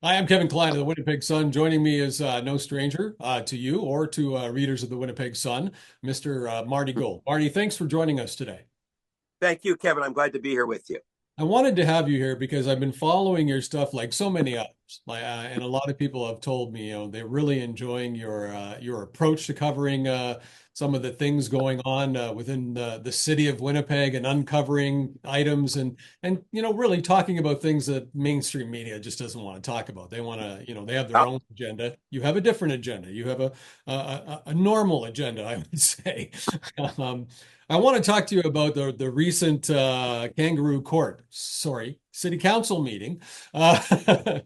Hi, I'm Kevin Klein of the Winnipeg Sun. Joining me is no stranger to you or to readers of the Winnipeg Sun, Mr. Marty Gold. Marty, thanks for joining us today. Thank you, Kevin. I'm glad to be here with you. I wanted to have you here because I've been following your stuff like so many others. And a lot of people have told me, they're really enjoying your approach to covering some of the things going on within the city of Winnipeg and uncovering items and really talking about things that mainstream media just doesn't want to talk about. They want to, they have their Uh, own agenda. You have a different agenda. You have a normal agenda, I would say. Um, I want to talk to you about the recent kangaroo court, sorry, city council meeting,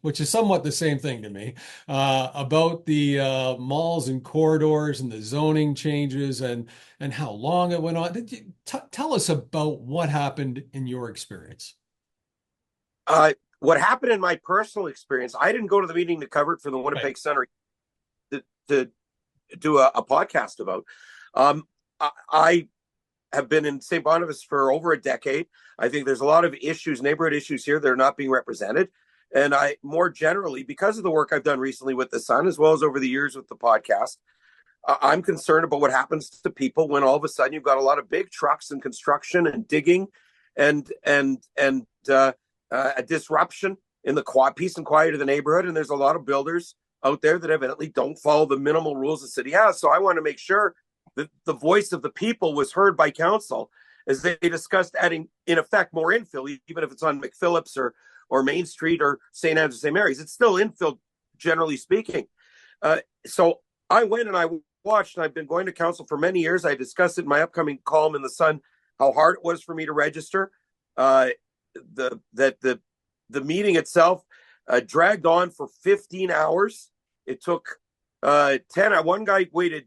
which is somewhat the same thing to me, about the malls and corridors and the zoning changes and how long it went on. Tell us about what happened in your experience. what happened in my personal experience, I didn't go to the meeting to cover it for the Right. Winnipeg Center to do a podcast about. Um, I have been in St. Boniface for over a decade. I think there's a lot of issues, neighborhood issues here that are not being represented. And I, more generally, because of the work I've done recently with the Sun, as well as over the years with the podcast, I'm concerned about what happens to people when all of a sudden you've got a lot of big trucks and construction and digging and a disruption in the peace and quiet of the neighborhood. And there's a lot of builders out there that evidently don't follow the minimal rules the city has. So I want to make sure that the voice of the people was heard by council as they discussed adding, in effect, more infill, even if it's on McPhillips or Main Street or St. Andrews, St. Mary's. It's still infill, generally speaking. So I went and I watched, and I've been going to council for many years. I discussed it in my upcoming column in the Sun, how hard it was for me to register. Uh, the meeting itself dragged on for 15 hours. It took 10. One guy waited.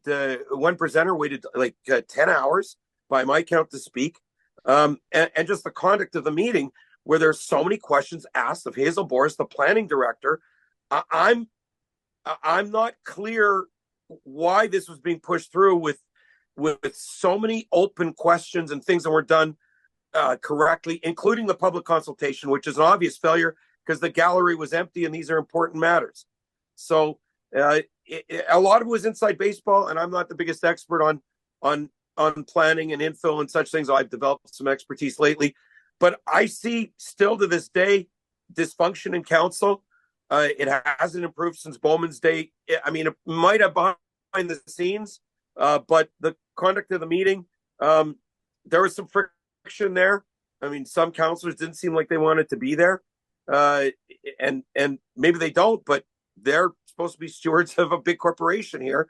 One presenter waited like 10 hours by my count to speak. And just the conduct of the meeting, where there's so many questions asked of Hazel Boris, the planning director. I'm not clear why this was being pushed through with so many open questions and things that weren't done correctly, including the public consultation, which is an obvious failure because the gallery was empty and these are important matters. So a lot of it was inside baseball, and I'm not the biggest expert on planning and infill and such things. I've developed some expertise lately, but I see still to this day dysfunction in council. It hasn't improved since Bowman's day. I mean, it might have behind the scenes, but the conduct of the meeting, there was some friction there. I mean, some councillors didn't seem like they wanted to be there, and maybe they don't, but they're supposed to be stewards of a big corporation here.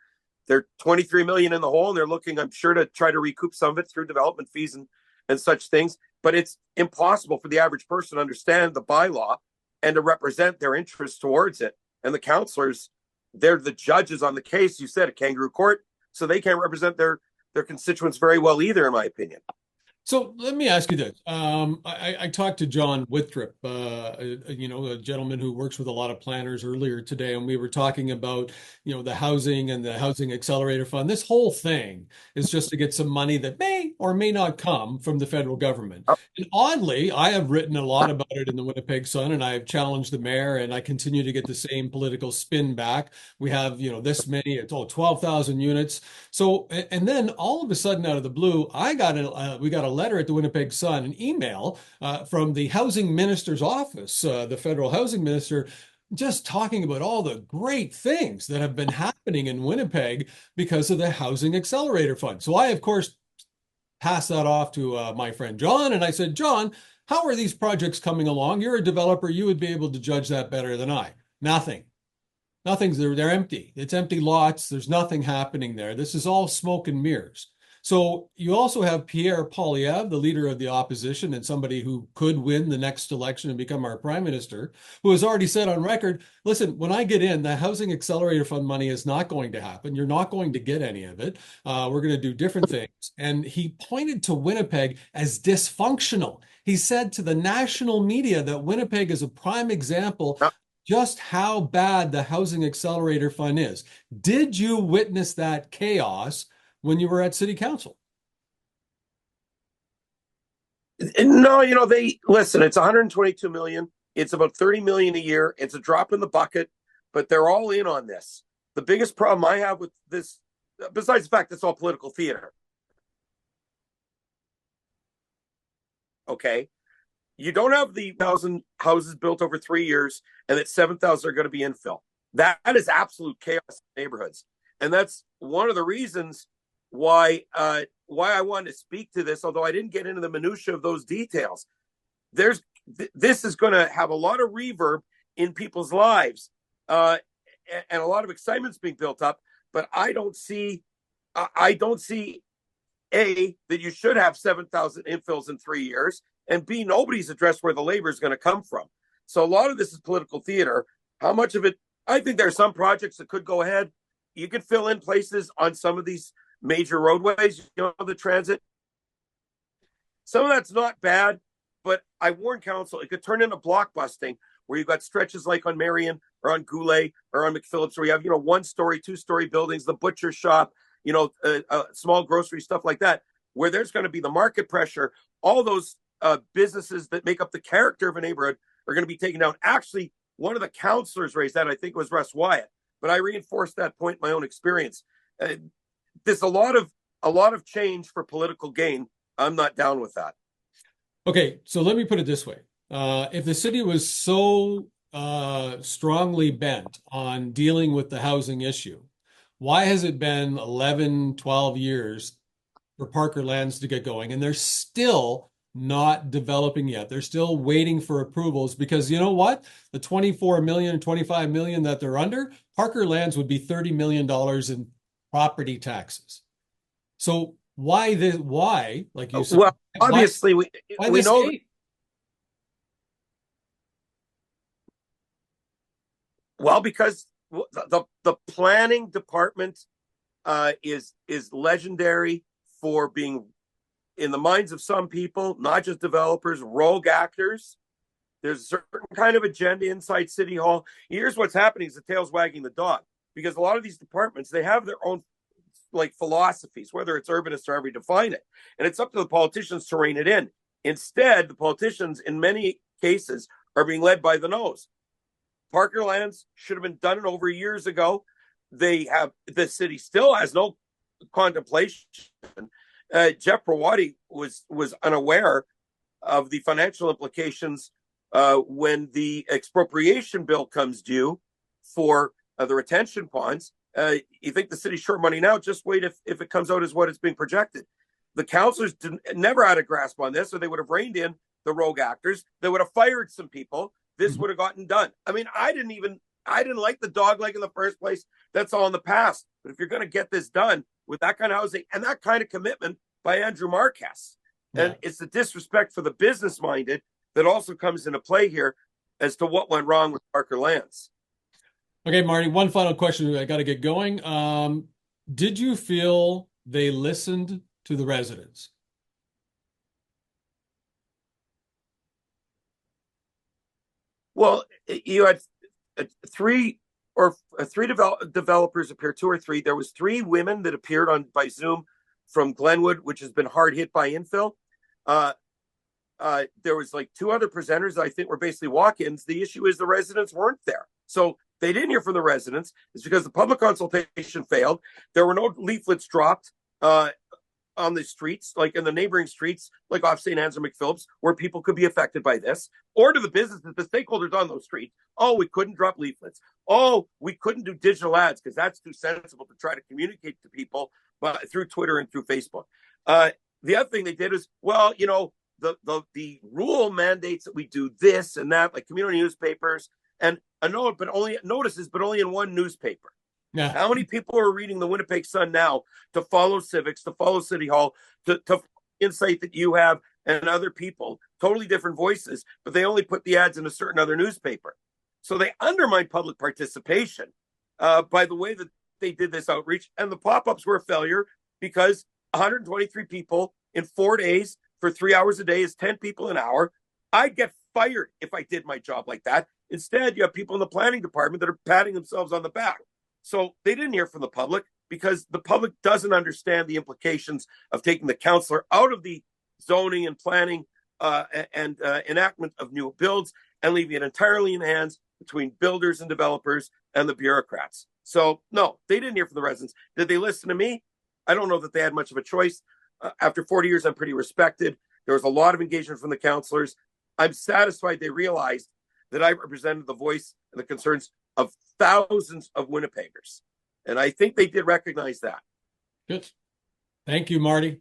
They're 23 million in the hole, and they're looking, I'm sure, to try to recoup some of it through development fees and such things. But it's impossible for the average person to understand the bylaw and to represent their interests towards it. And the councillors, they're the judges on the case. You said a kangaroo court, so they can't represent their constituents very well either, in my opinion. So let me ask you this. I talked to John Withrop, a gentleman who works with a lot of planners earlier today, and we were talking about, the housing and the Housing Accelerator Fund. This whole thing is just to get some money that may or may not come from the federal government. And oddly, I have written a lot about it in the Winnipeg Sun, and I have challenged the mayor, and I continue to get the same political spin back. We have, this many, it's 12,000 units. So, and then all of a sudden, out of the blue, we got a letter at the Winnipeg Sun, an email from the housing minister's office, the federal housing minister, just talking about all the great things that have been happening in Winnipeg because of the Housing Accelerator Fund. So I, of course, passed that off to my friend John, and I said, John, how are these projects coming along? You're a developer. You would be able to judge that better than I. Nothing. Nothing's there. They're empty. It's empty lots. There's nothing happening there. This is all smoke and mirrors. So you also have Pierre Poilievre, the leader of the opposition and somebody who could win the next election and become our prime minister, who has already said on record, listen, when I get in, the Housing Accelerator Fund money is not going to happen. You're not going to get any of it. We're going to do different things. And he pointed to Winnipeg as dysfunctional. He said to the national media that Winnipeg is a prime example just how bad the Housing Accelerator Fund is. Did you witness that chaos when you were at City Council? No, they listen. It's 122 million. It's about 30 million a year. It's a drop in the bucket, but they're all in on this. The biggest problem I have with this, besides the fact it's all political theater, okay, you don't have the 1,000 houses built over 3 years and that 7,000 are going to be infill. That is absolute chaos in neighborhoods. And that's one of the reasons why I wanted to speak to this, although I didn't get into the minutia of those details. This is going to have a lot of reverb in people's lives, and a lot of excitement's being built up. But I don't see A, that you should have 7,000 infills in 3 years, and B, nobody's addressed where the labor is going to come from. So a lot of this is political theater. How much of it? I think there are some projects that could go ahead. You could fill in places on some of these major roadways, the transit. Some of that's not bad, but I warn council, it could turn into blockbusting where you've got stretches like on Marion or on Goulet or on McPhillips where you have, 1-story, 2-story buildings, the butcher shop, small grocery, stuff like that, where there's going to be the market pressure. All those businesses that make up the character of a neighborhood are going to be taken down. Actually, one of the councillors raised that, I think it was Russ Wyatt, but I reinforced that point in my own experience. There's a lot of change for political gain. I'm not down with that. Okay, so let me put it this way. If the city was so strongly bent on dealing with the housing issue, why has it been 11, 12 years for Parker Lands to get going? And they're still not developing yet. They're still waiting for approvals because you know what? The 24 million, 25 million that they're under, Parker Lands would be $30 million in property taxes. So why, like you said, well, obviously we know. Well, because the planning department is legendary for being, in the minds of some people, not just developers, rogue actors. There's a certain kind of agenda inside City Hall. Here's what's happening: is the tail's wagging the dog, because a lot of these departments, they have their own philosophies, whether it's urbanist or however you define it, and it's up to the politicians to rein it in. Instead, the politicians, in many cases, are being led by the nose. Parker Lands should have been done and over years ago. The city still has no contemplation. Jeff Prawati was unaware of the financial implications when the expropriation bill comes due for the retention ponds. You think the city's short money now? Just wait if it comes out as what it's being projected. The councillors never had a grasp on this, or they would have reined in the rogue actors. They would have fired some people. This would have gotten done. I mean, I didn't like the dogleg in the first place. That's all in the past. But if you're going to get this done with that kind of housing and that kind of commitment by Andrew Marquez, and it's the disrespect for the business minded that also comes into play here as to what went wrong with Parker Lands. Okay, Marty, one final question. I got to get going. Did you feel they listened to the residents? Well, you had three developers appear, 2 or 3. There was 3 women that appeared by Zoom from Glenwood, which has been hard hit by infill. There was 2 other presenters that I think were basically walk-ins. The issue is the residents weren't there. So they didn't hear from the residents. It's because the public consultation failed. There were no leaflets dropped on the streets, like in the neighboring streets, like off St. Anne's or McPhillips, where people could be affected by this, or to the businesses, the stakeholders on those streets. Oh, we couldn't drop leaflets. Oh, we couldn't do digital ads because that's too sensible to try to communicate to people through Twitter and through Facebook. The other thing they did is, the rule mandates that we do this and that, like community newspapers, and notices, but only in one newspaper. Yeah. How many people are reading the Winnipeg Sun now to follow civics, to follow City Hall, to insight that you have and other people, totally different voices, but they only put the ads in a certain other newspaper. So they undermine public participation by the way that they did this outreach. And the pop-ups were a failure because 123 people in 4 days for 3 hours a day is 10 people an hour. I'd get fired if I did my job like that. Instead, you have people in the planning department that are patting themselves on the back. So they didn't hear from the public because the public doesn't understand the implications of taking the councillor out of the zoning and planning and enactment of new builds and leaving it entirely in hands between builders and developers and the bureaucrats. So, no, they didn't hear from the residents. Did they listen to me? I don't know that they had much of a choice. After 40 years, I'm pretty respected. There was a lot of engagement from the councillors. I'm satisfied they realized that I represented the voice and the concerns of thousands of Winnipeggers. And I think they did recognize that. Good. Thank you, Marty.